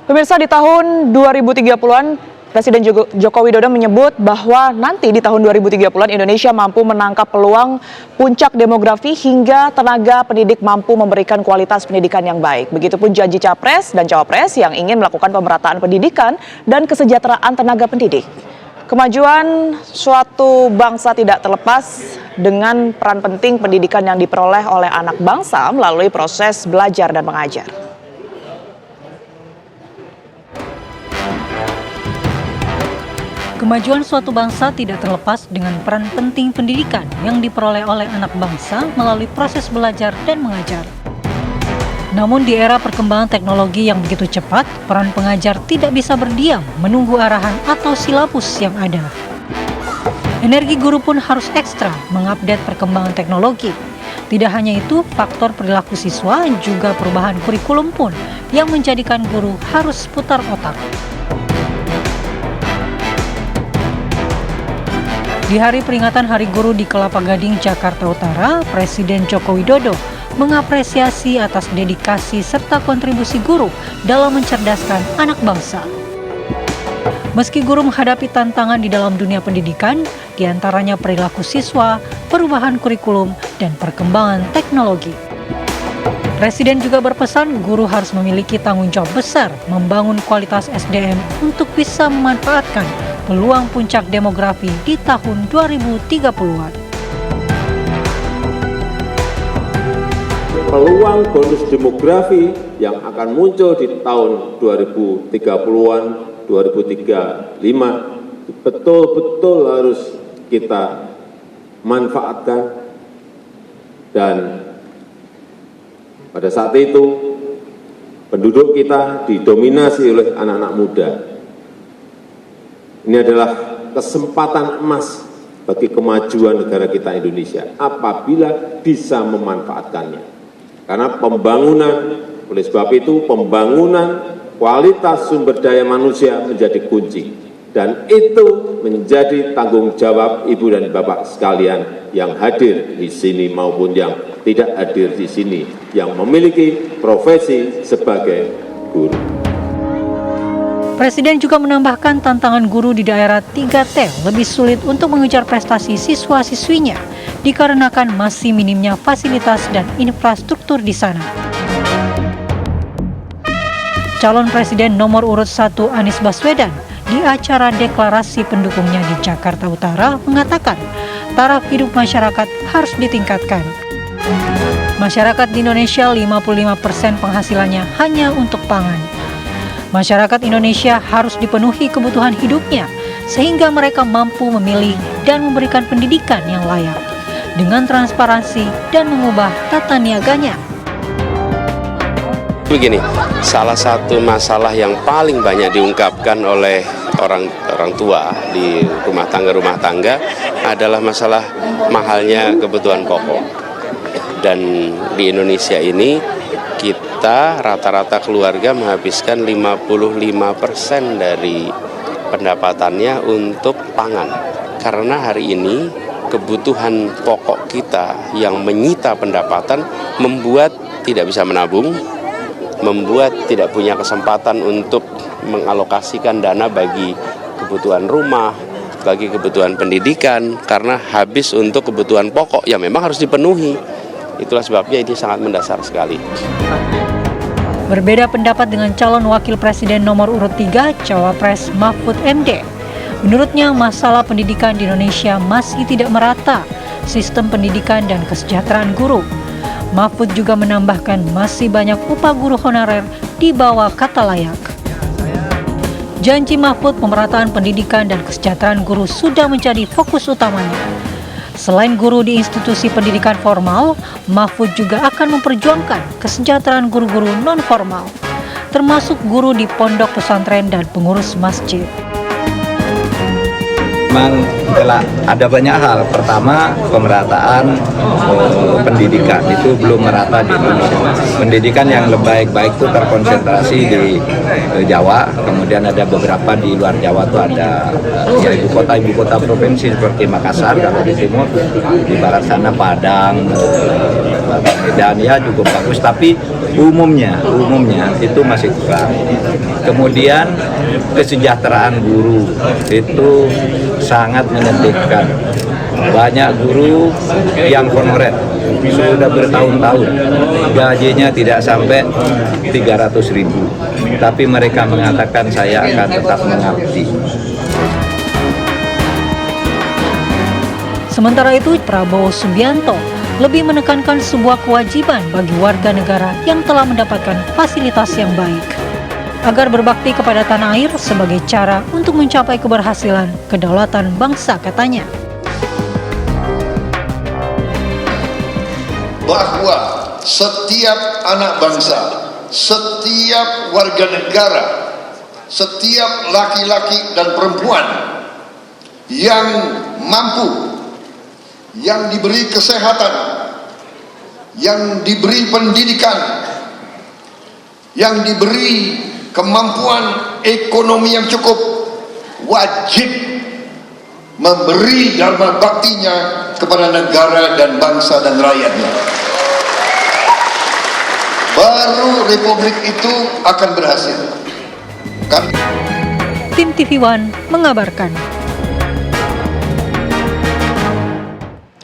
Pemirsa, di tahun 2030-an, Presiden Joko Widodo menyebut bahwa nanti di tahun 2030-an Indonesia mampu menangkap peluang puncak demografi hingga tenaga pendidik mampu memberikan kualitas pendidikan yang baik. Begitupun janji Capres dan Cawapres yang ingin melakukan pemerataan pendidikan dan kesejahteraan tenaga pendidik. Kemajuan suatu bangsa tidak terlepas dengan peran penting pendidikan yang diperoleh oleh anak bangsa melalui proses belajar dan mengajar. Kemajuan suatu bangsa tidak terlepas dengan peran penting pendidikan yang diperoleh oleh anak bangsa melalui proses belajar dan mengajar. Namun di era perkembangan teknologi yang begitu cepat, peran pengajar tidak bisa berdiam menunggu arahan atau silabus yang ada. Energi guru pun harus ekstra mengupdate perkembangan teknologi. Tidak hanya itu, faktor perilaku siswa juga perubahan kurikulum pun yang menjadikan guru harus putar otak. Di hari peringatan Hari Guru di Kelapa Gading, Jakarta Utara, Presiden Joko Widodo mengapresiasi atas dedikasi serta kontribusi guru dalam mencerdaskan anak bangsa. Meski guru menghadapi tantangan di dalam dunia pendidikan, diantaranya perilaku siswa, perubahan kurikulum, dan perkembangan teknologi. Presiden juga berpesan guru harus memiliki tanggung jawab besar membangun kualitas SDM untuk bisa memanfaatkan peluang puncak demografi di tahun 2030-an. Peluang bonus demografi yang akan muncul di tahun 2030-an, 2035 betul-betul harus kita manfaatkan, dan pada saat itu penduduk kita didominasi oleh anak-anak muda. Ini adalah kesempatan emas bagi kemajuan negara kita Indonesia apabila bisa memanfaatkannya. Karena pembangunan, oleh sebab itu pembangunan kualitas sumber daya manusia menjadi kunci. Dan itu menjadi tanggung jawab Ibu dan Bapak sekalian yang hadir di sini maupun yang tidak hadir di sini, yang memiliki profesi sebagai guru. Presiden juga menambahkan tantangan guru di daerah 3T lebih sulit untuk mengejar prestasi siswa-siswinya dikarenakan masih minimnya fasilitas dan infrastruktur di sana. Calon Presiden nomor urut 1 Anies Baswedan di acara deklarasi pendukungnya di Jakarta Utara mengatakan taraf hidup masyarakat harus ditingkatkan. Masyarakat di Indonesia 55% penghasilannya hanya untuk pangan. Masyarakat Indonesia harus dipenuhi kebutuhan hidupnya sehingga mereka mampu memilih dan memberikan pendidikan yang layak dengan transparansi dan mengubah tata niaganya. Begini, salah satu masalah yang paling banyak diungkapkan oleh orang tua di rumah tangga adalah masalah mahalnya kebutuhan pokok. Dan di Indonesia ini kita rata-rata keluarga menghabiskan 55% dari pendapatannya untuk pangan. Karena hari ini kebutuhan pokok kita yang menyita pendapatan membuat tidak bisa menabung, membuat tidak punya kesempatan untuk mengalokasikan dana bagi kebutuhan rumah, bagi kebutuhan pendidikan, karena habis untuk kebutuhan pokok yang memang harus dipenuhi. Itulah sebabnya ini sangat mendasar sekali. Berbeda pendapat dengan calon wakil presiden nomor urut 3, Cawapres Mahfud MD. Menurutnya masalah pendidikan di Indonesia masih tidak merata, sistem pendidikan dan kesejahteraan guru. Mahfud juga menambahkan masih banyak upah guru honorer di bawah kata layak. Janji Mahfud pemerataan pendidikan dan kesejahteraan guru sudah menjadi fokus utamanya. Selain guru di institusi pendidikan formal, Mahfud juga akan memperjuangkan kesejahteraan guru-guru non-formal, termasuk guru di pondok pesantren dan pengurus masjid. Memang ada banyak hal. Pertama, pemerataan pendidikan itu belum merata di Indonesia. Pendidikan yang baik-baik itu terkonsentrasi di Jawa, kemudian ada beberapa di luar Jawa itu ada ya, ibu kota provinsi seperti Makassar, kalau di timur, di barat sana Padang, dan ya cukup bagus, tapi umumnya itu masih kurang. Kemudian kesejahteraan guru itu sangat menyedihkan. Banyak guru yang honorer sudah bertahun-tahun gajinya tidak sampai 300.000, tapi mereka mengatakan saya akan tetap mengabdi. Sementara itu, Prabowo Subianto lebih menekankan sebuah kewajiban bagi warga negara yang telah mendapatkan fasilitas yang baik, agar berbakti kepada tanah air sebagai cara untuk mencapai keberhasilan kedaulatan bangsa, katanya. Bahwa setiap anak bangsa, setiap warga negara, setiap laki-laki dan perempuan yang mampu, yang diberi kesehatan, yang diberi pendidikan, yang diberi kemampuan ekonomi yang cukup, wajib memberi dharma baktinya kepada negara dan bangsa dan rakyatnya. Baru republik itu akan berhasil. Tim TV One mengabarkan.